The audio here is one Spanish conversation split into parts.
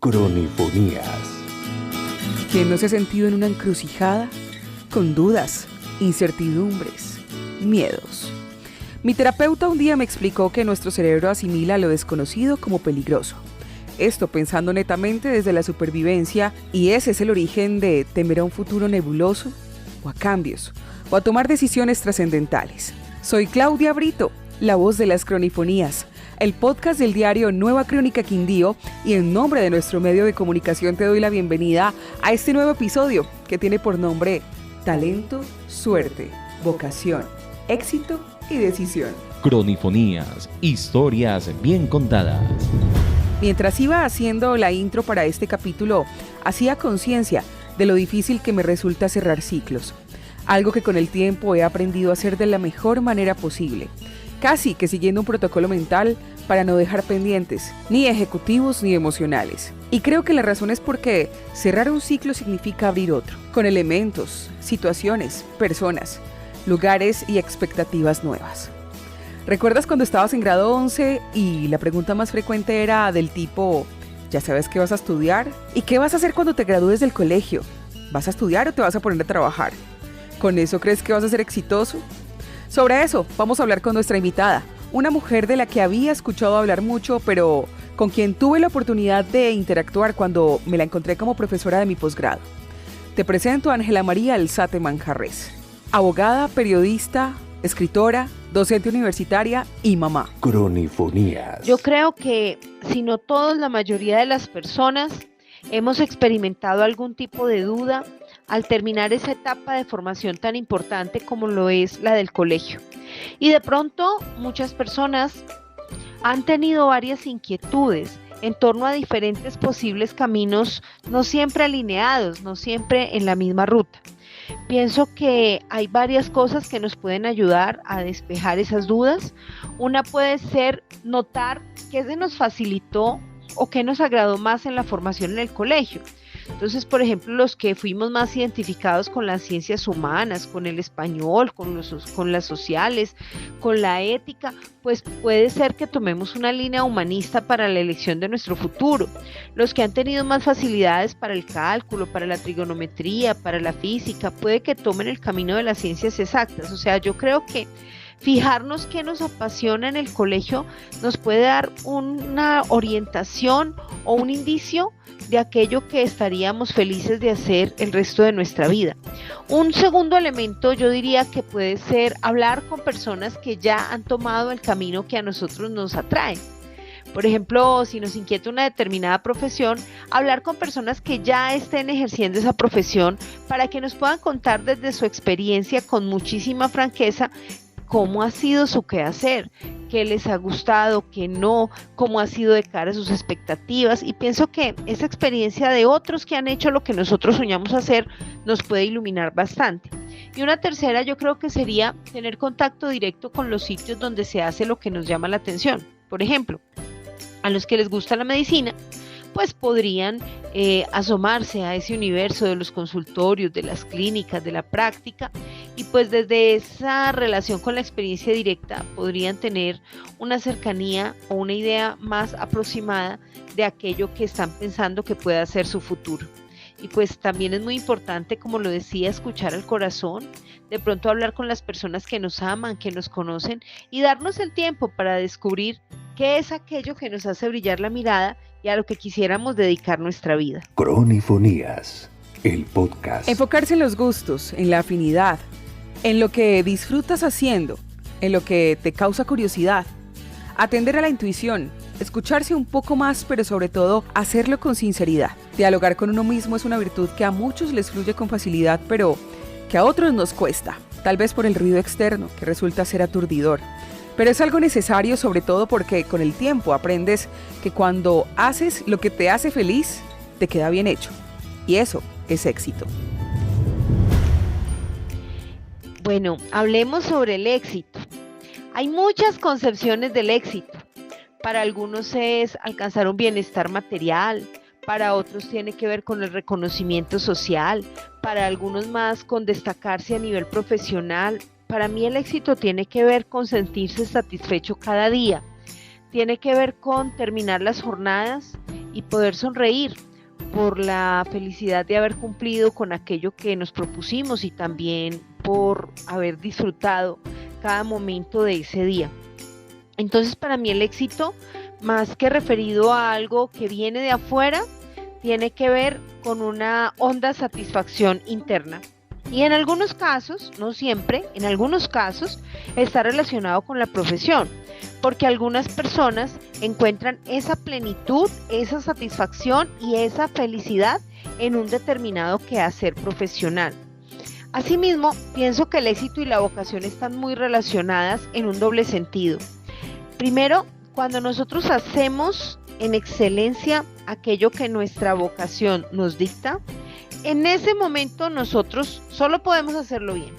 Cronifonías. ¿Quién no se ha sentido en una encrucijada? Con dudas, incertidumbres, miedos. Mi terapeuta un día me explicó que nuestro cerebro asimila lo desconocido como peligroso. Esto pensando netamente desde la supervivencia, y ese es el origen de temer a un futuro nebuloso, o a cambios, o a tomar decisiones trascendentales. Soy Claudia Brito, la voz de las Cronifonías, el podcast del diario Nueva Crónica Quindío, y en nombre de nuestro medio de comunicación te doy la bienvenida a este nuevo episodio que tiene por nombre Talento, Suerte, Vocación, Éxito y Decisión. Cronifonías, historias bien contadas. Mientras iba haciendo la intro para este capítulo, hacía conciencia de lo difícil que me resulta cerrar ciclos, algo que con el tiempo he aprendido a hacer de la mejor manera posible, casi que siguiendo un protocolo mental para no dejar pendientes, ni ejecutivos ni emocionales. Y creo que la razón es porque cerrar un ciclo significa abrir otro, con elementos, situaciones, personas, lugares y expectativas nuevas. ¿Recuerdas cuando estabas en grado 11 y la pregunta más frecuente era del tipo, ¿ya sabes qué vas a estudiar? ¿Y qué vas a hacer cuando te gradúes del colegio? ¿Vas a estudiar o te vas a poner a trabajar? ¿Con eso crees que vas a ser exitoso? Sobre eso vamos a hablar con nuestra invitada, una mujer de la que había escuchado hablar mucho, pero con quien tuve la oportunidad de interactuar cuando me la encontré como profesora de mi posgrado. Te presento a Ángela María Alzate Manjarrés, abogada, periodista, escritora, docente universitaria y mamá. Cronifonías. Yo creo que, si no todos, la mayoría de las personas hemos experimentado algún tipo de duda al terminar esa etapa de formación tan importante como lo es la del colegio. Y de pronto muchas personas han tenido varias inquietudes en torno a diferentes posibles caminos, no siempre alineados, no siempre en la misma ruta. Pienso que hay varias cosas que nos pueden ayudar a despejar esas dudas. Una puede ser notar qué se nos facilitó o qué nos agradó más en la formación en el colegio. Entonces, por ejemplo, los que fuimos más identificados con las ciencias humanas, con el español, con las sociales, con la ética, pues puede ser que tomemos una línea humanista para la elección de nuestro futuro. Los que han tenido más facilidades para el cálculo, para la trigonometría, para la física, puede que tomen el camino de las ciencias exactas. O sea, yo creo que fijarnos qué nos apasiona en el colegio nos puede dar una orientación o un indicio de aquello que estaríamos felices de hacer el resto de nuestra vida. Un segundo elemento yo diría que puede ser hablar con personas que ya han tomado el camino que a nosotros nos atrae. Por ejemplo, si nos inquieta una determinada profesión, hablar con personas que ya estén ejerciendo esa profesión para que nos puedan contar desde su experiencia con muchísima franqueza cómo ha sido su quehacer, qué les ha gustado, qué no, cómo ha sido de cara a sus expectativas, y pienso que esa experiencia de otros que han hecho lo que nosotros soñamos hacer nos puede iluminar bastante. Y una tercera yo creo que sería tener contacto directo con los sitios donde se hace lo que nos llama la atención. Por ejemplo, a los que les gusta la medicina, pues podrían asomarse a ese universo de los consultorios, de las clínicas, de la práctica, y pues desde esa relación con la experiencia directa podrían tener una cercanía o una idea más aproximada de aquello que están pensando que pueda ser su futuro. Y pues también es muy importante, como lo decía, escuchar al corazón, de pronto hablar con las personas que nos aman, que nos conocen, y darnos el tiempo para descubrir qué es aquello que nos hace brillar la mirada y a lo que quisiéramos dedicar nuestra vida. Cronifonías, el podcast. Enfocarse en los gustos, en la afinidad, en lo que disfrutas haciendo, en lo que te causa curiosidad, atender a la intuición, escucharse un poco más, pero sobre todo hacerlo con sinceridad. Dialogar con uno mismo es una virtud que a muchos les fluye con facilidad, pero que a otros nos cuesta, tal vez por el ruido externo, que resulta ser aturdidor. Pero es algo necesario, sobre todo porque con el tiempo aprendes que cuando haces lo que te hace feliz, te queda bien hecho. Y eso es éxito. Bueno, hablemos sobre el éxito. Hay muchas concepciones del éxito. Para algunos es alcanzar un bienestar material, para otros tiene que ver con el reconocimiento social, para algunos más con destacarse a nivel profesional. Para mí el éxito tiene que ver con sentirse satisfecho cada día, tiene que ver con terminar las jornadas y poder sonreír por la felicidad de haber cumplido con aquello que nos propusimos y también por haber disfrutado cada momento de ese día. Entonces, para mí el éxito, más que referido a algo que viene de afuera, tiene que ver con una honda satisfacción interna. Y en algunos casos, no siempre, en algunos casos está relacionado con la profesión, porque algunas personas encuentran esa plenitud, esa satisfacción y esa felicidad en un determinado quehacer profesional. Asimismo, pienso que el éxito y la vocación están muy relacionadas en un doble sentido. Primero, cuando nosotros hacemos en excelencia aquello que nuestra vocación nos dicta, en ese momento nosotros solo podemos hacerlo bien.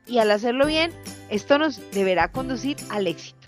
Y al hacerlo bien, esto nos deberá conducir al éxito,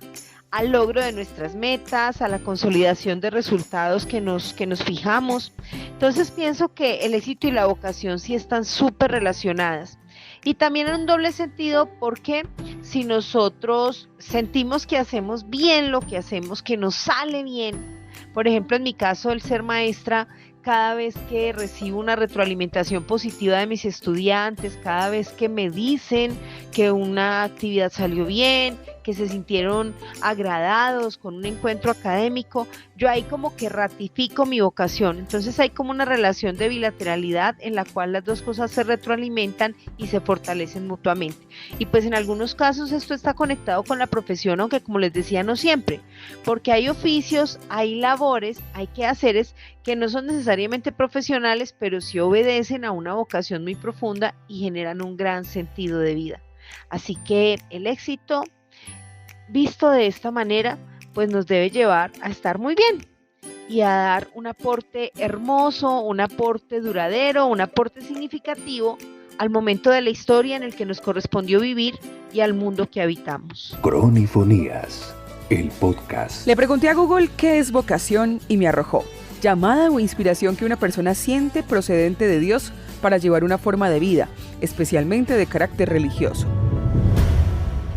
al logro de nuestras metas, a la consolidación de resultados que nos fijamos. Entonces pienso que el éxito y la vocación sí están súper relacionadas. Y también en un doble sentido, porque si nosotros sentimos que hacemos bien lo que hacemos, que nos sale bien, por ejemplo, en mi caso, el ser maestra, cada vez que recibo una retroalimentación positiva de mis estudiantes, cada vez que me dicen que una actividad salió bien, que se sintieron agradados con un encuentro académico, yo ahí como que ratifico mi vocación. Entonces hay como una relación de bilateralidad en la cual las dos cosas se retroalimentan y se fortalecen mutuamente. Y pues en algunos casos esto está conectado con la profesión, aunque como les decía, no siempre, porque hay oficios, hay labores, hay quehaceres que no son necesariamente profesionales, pero sí obedecen a una vocación muy profunda y generan un gran sentido de vida. Así que el éxito, visto de esta manera, pues nos debe llevar a estar muy bien y a dar un aporte hermoso, un aporte duradero, un aporte significativo al momento de la historia en el que nos correspondió vivir y al mundo que habitamos. Cronifonías, el podcast. Le pregunté a Google qué es vocación y me arrojó: llamada o inspiración que una persona siente procedente de Dios para llevar una forma de vida, especialmente de carácter religioso.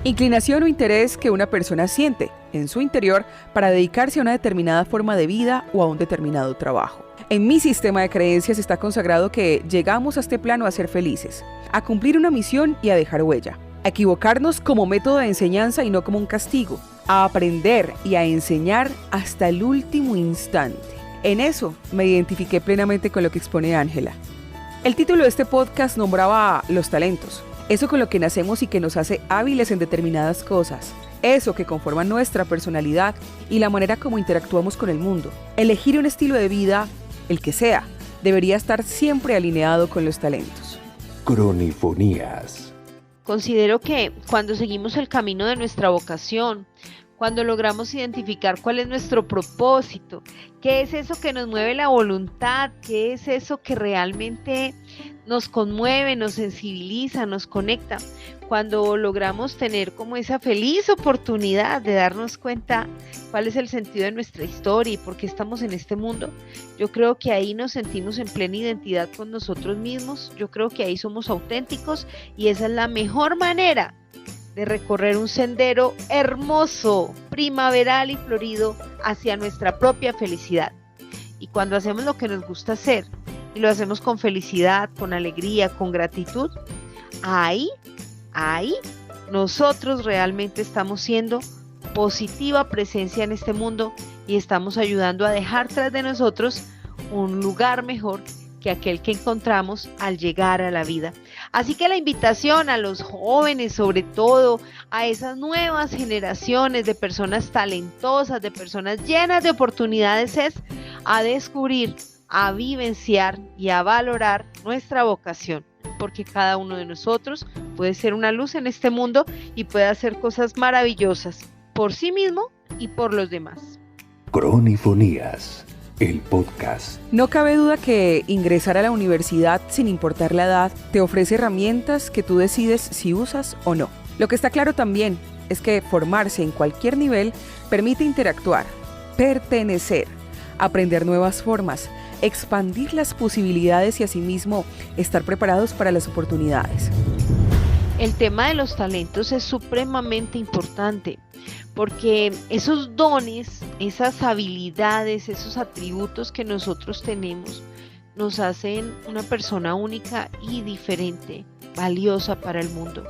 Inclinación o interés que una persona siente en su interior para dedicarse a una determinada forma de vida o a un determinado trabajo. En mi sistema de creencias está consagrado que llegamos a este plano a ser felices, a cumplir una misión y a dejar huella, a equivocarnos como método de enseñanza y no como un castigo, a aprender y a enseñar hasta el último instante. En eso me identifiqué plenamente con lo que expone Ángela. El título de este podcast nombraba los talentos. Eso con lo que nacemos y que nos hace hábiles en determinadas cosas. Eso que conforma nuestra personalidad y la manera como interactuamos con el mundo. Elegir un estilo de vida, el que sea, debería estar siempre alineado con los talentos. Cronifonías. Considero que cuando seguimos el camino de nuestra vocación, cuando logramos identificar cuál es nuestro propósito, qué es eso que nos mueve la voluntad, qué es eso que realmente nos conmueve, nos sensibiliza, nos conecta, cuando logramos tener como esa feliz oportunidad de darnos cuenta cuál es el sentido de nuestra historia y por qué estamos en este mundo, yo creo que ahí nos sentimos en plena identidad con nosotros mismos, yo creo que ahí somos auténticos y esa es la mejor manera de recorrer un sendero hermoso, primaveral y florido hacia nuestra propia felicidad. Y cuando hacemos lo que nos gusta hacer y lo hacemos con felicidad, con alegría, con gratitud, ahí nosotros realmente estamos siendo positiva presencia en este mundo y estamos ayudando a dejar tras de nosotros un lugar mejor que aquel que encontramos al llegar a la vida. Así que la invitación a los jóvenes, sobre todo a esas nuevas generaciones de personas talentosas, de personas llenas de oportunidades, es a descubrir, a vivenciar y a valorar nuestra vocación, porque cada uno de nosotros puede ser una luz en este mundo y puede hacer cosas maravillosas por sí mismo y por los demás. Cronifonías, el podcast. No cabe duda que ingresar a la universidad, sin importar la edad, te ofrece herramientas que tú decides si usas o no. Lo que está claro también es que formarse en cualquier nivel permite interactuar, pertenecer, aprender nuevas formas, expandir las posibilidades y asimismo estar preparados para las oportunidades. El tema de los talentos es supremamente importante porque esos dones, esas habilidades, esos atributos que nosotros tenemos nos hacen una persona única y diferente, valiosa para el mundo.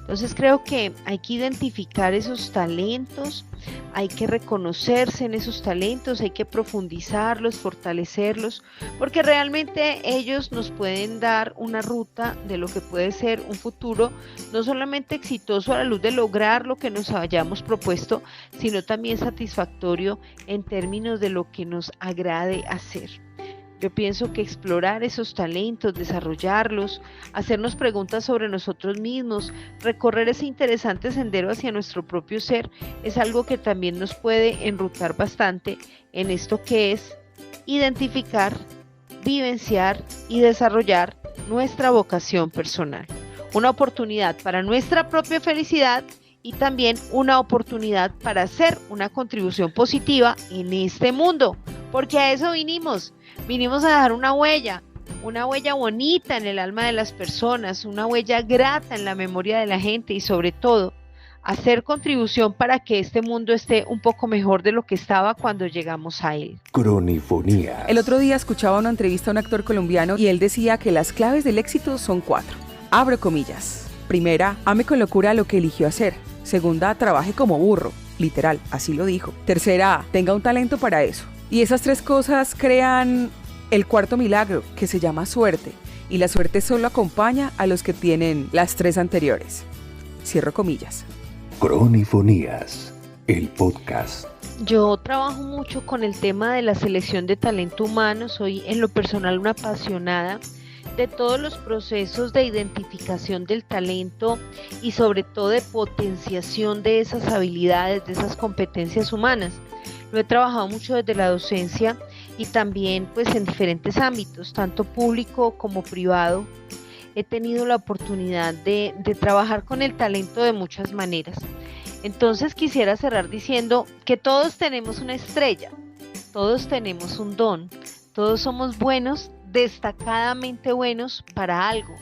Entonces creo que hay que identificar esos talentos, hay que reconocerse en esos talentos, hay que profundizarlos, fortalecerlos, porque realmente ellos nos pueden dar una ruta de lo que puede ser un futuro no solamente exitoso a la luz de lograr lo que nos hayamos propuesto, sino también satisfactorio en términos de lo que nos agrade hacer. Yo pienso que explorar esos talentos, desarrollarlos, hacernos preguntas sobre nosotros mismos, recorrer ese interesante sendero hacia nuestro propio ser, es algo que también nos puede enrutar bastante en esto que es identificar, vivenciar y desarrollar nuestra vocación personal. Una oportunidad para nuestra propia felicidad y también una oportunidad para hacer una contribución positiva en este mundo, porque a eso vinimos a dejar una huella bonita en el alma de las personas, una huella grata en la memoria de la gente y sobre todo, hacer contribución para que este mundo esté un poco mejor de lo que estaba cuando llegamos a él. Cronifonías. El otro día escuchaba una entrevista a un actor colombiano y él decía que las claves del éxito son 4. Abro comillas. Primera, ame con locura lo que eligió hacer. Segunda, trabaje como burro. Literal, así lo dijo. Tercera, tenga un talento para eso. Y esas 3 cosas crean el cuarto milagro, que se llama suerte. Y la suerte solo acompaña a los que tienen las 3 anteriores. Cierro comillas. Cronifonías, el podcast. Yo trabajo mucho con el tema de la selección de talento humano. Soy en lo personal una apasionada de todos los procesos de identificación del talento y sobre todo de potenciación de esas habilidades, de esas competencias humanas. Lo he trabajado mucho desde la docencia y también pues en diferentes ámbitos, tanto público como privado. He tenido la oportunidad de trabajar con el talento de muchas maneras. Entonces quisiera cerrar diciendo que todos tenemos una estrella, todos tenemos un don, todos somos buenos, destacadamente buenos para algo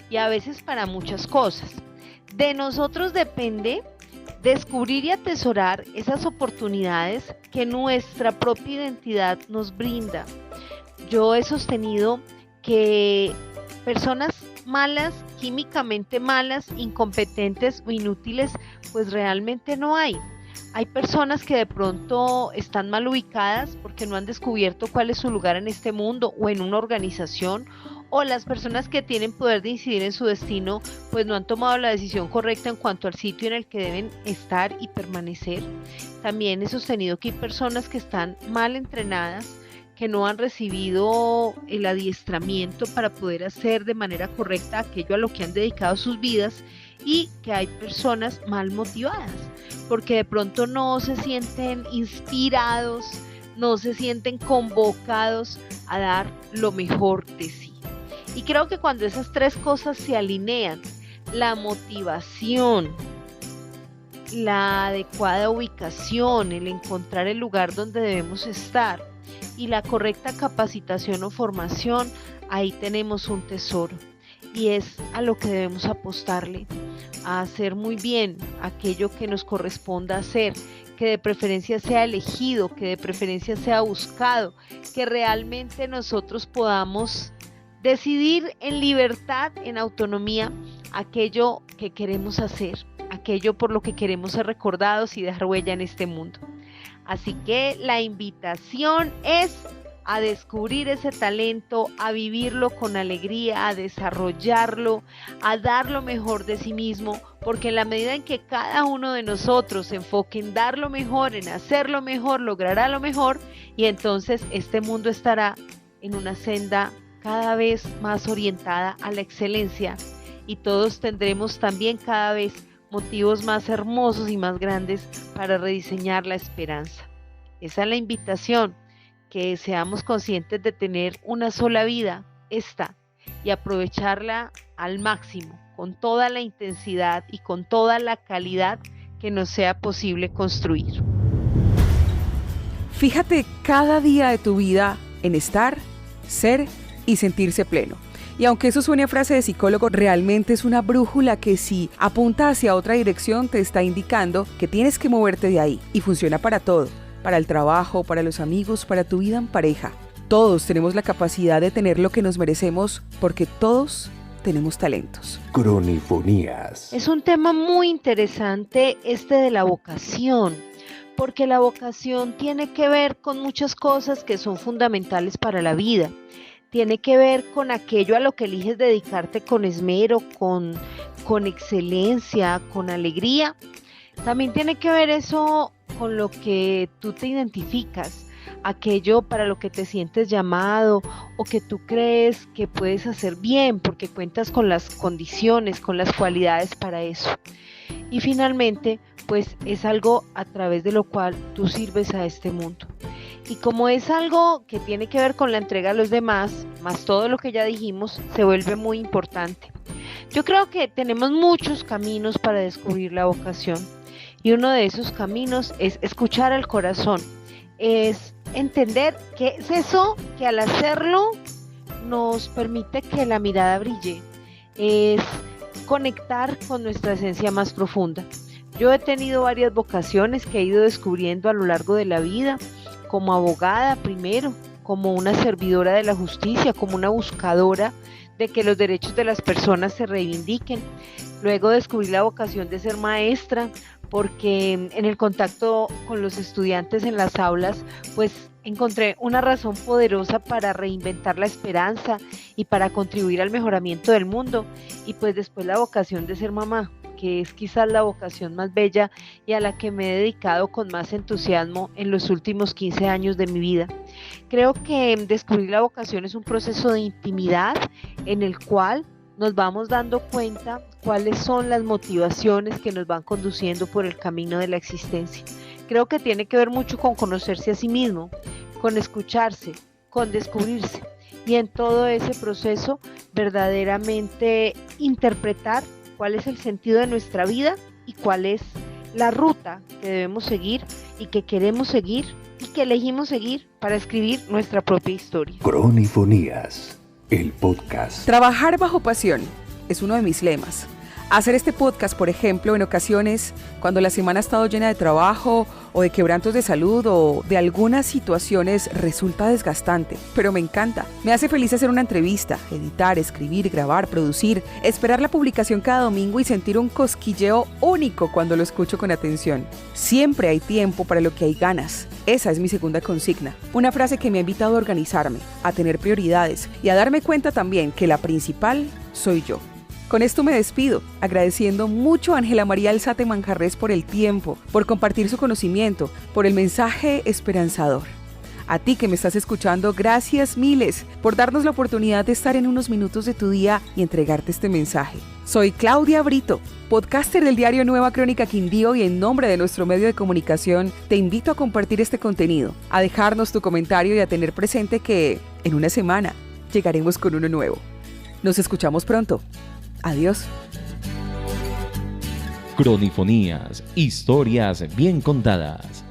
y a veces para muchas cosas. De nosotros depende descubrir y atesorar esas oportunidades que nuestra propia identidad nos brinda. Yo he sostenido que personas malas, químicamente malas, incompetentes o inútiles, pues realmente no hay. Hay personas que de pronto están mal ubicadas porque no han descubierto cuál es su lugar en este mundo o en una organización, o las personas que tienen poder de incidir en su destino pues no han tomado la decisión correcta en cuanto al sitio en el que deben estar y permanecer. También he sostenido que hay personas que están mal entrenadas, que no han recibido el adiestramiento para poder hacer de manera correcta aquello a lo que han dedicado sus vidas, y que hay personas mal motivadas porque de pronto no se sienten inspirados, no se sienten convocados a dar lo mejor de sí. Y creo que cuando esas 3 cosas se alinean, la motivación, la adecuada ubicación, el encontrar el lugar donde debemos estar y la correcta capacitación o formación, ahí tenemos un tesoro. Y es a lo que debemos apostarle, a hacer muy bien aquello que nos corresponda hacer, que de preferencia sea elegido, que de preferencia sea buscado, que realmente nosotros podamos decidir en libertad, en autonomía, aquello que queremos hacer, aquello por lo que queremos ser recordados y dejar huella en este mundo. Así que la invitación es a descubrir ese talento, a vivirlo con alegría, a desarrollarlo, a dar lo mejor de sí mismo, porque en la medida en que cada uno de nosotros se enfoque en dar lo mejor, en hacer lo mejor, logrará lo mejor, y entonces este mundo estará en una senda cada vez más orientada a la excelencia, y todos tendremos también cada vez motivos más hermosos y más grandes para rediseñar la esperanza. Esa es la invitación, que seamos conscientes de tener una sola vida, esta, y aprovecharla al máximo, con toda la intensidad y con toda la calidad que nos sea posible construir. Fíjate cada día de tu vida en estar, ser y sentirse pleno. Y aunque eso suene a frase de psicólogo, realmente es una brújula que si apunta hacia otra dirección te está indicando que tienes que moverte de ahí. Y funciona para todo, para el trabajo, para los amigos, para tu vida en pareja. Todos tenemos la capacidad de tener lo que nos merecemos porque todos tenemos talentos. Cronifonías. Es un tema muy interesante este de la vocación, porque la vocación tiene que ver con muchas cosas que son fundamentales para la vida. Tiene que ver con aquello a lo que eliges dedicarte con esmero, con excelencia, con alegría. También tiene que ver eso con lo que tú te identificas, aquello para lo que te sientes llamado o que tú crees que puedes hacer bien porque cuentas con las condiciones, con las cualidades para eso. Y finalmente, pues es algo a través de lo cual tú sirves a este mundo. Y como es algo que tiene que ver con la entrega a los demás, más todo lo que ya dijimos, se vuelve muy importante. Yo creo que tenemos muchos caminos para descubrir la vocación y uno de esos caminos es escuchar al corazón, es entender qué es eso que al hacerlo nos permite que la mirada brille, es conectar con nuestra esencia más profunda. Yo he tenido varias vocaciones que he ido descubriendo a lo largo de la vida, como abogada primero, como una servidora de la justicia, como una buscadora de que los derechos de las personas se reivindiquen. Luego descubrí la vocación de ser maestra, porque en el contacto con los estudiantes en las aulas, pues encontré una razón poderosa para reinventar la esperanza y para contribuir al mejoramiento del mundo. Y pues después la vocación de ser mamá, que es quizás la vocación más bella y a la que me he dedicado con más entusiasmo en los últimos 15 años de mi vida. Creo que descubrir la vocación es un proceso de intimidad en el cual nos vamos dando cuenta cuáles son las motivaciones que nos van conduciendo por el camino de la existencia. Creo que tiene que ver mucho con conocerse a sí mismo, con escucharse, con descubrirse y en todo ese proceso verdaderamente interpretar cuál es el sentido de nuestra vida y cuál es la ruta que debemos seguir y que queremos seguir y que elegimos seguir para escribir nuestra propia historia. Cronifonías, el podcast. Trabajar bajo pasión es uno de mis lemas. Hacer este podcast, por ejemplo, en ocasiones, cuando la semana ha estado llena de trabajo o de quebrantos de salud o de algunas situaciones, resulta desgastante, pero me encanta. Me hace feliz hacer una entrevista, editar, escribir, grabar, producir, esperar la publicación cada domingo y sentir un cosquilleo único cuando lo escucho con atención. Siempre hay tiempo para lo que hay ganas. Esa es mi segunda consigna. Una frase que me ha invitado a organizarme, a tener prioridades y a darme cuenta también que la principal soy yo. Con esto me despido, agradeciendo mucho a Ángela María Alzate Manjarrés por el tiempo, por compartir su conocimiento, por el mensaje esperanzador. A ti que me estás escuchando, gracias miles por darnos la oportunidad de estar en unos minutos de tu día y entregarte este mensaje. Soy Claudia Brito, podcaster del diario Nueva Crónica Quindío y en nombre de nuestro medio de comunicación te invito a compartir este contenido, a dejarnos tu comentario y a tener presente que en una semana llegaremos con uno nuevo. Nos escuchamos pronto. Adiós. Cronifonías, historias bien contadas.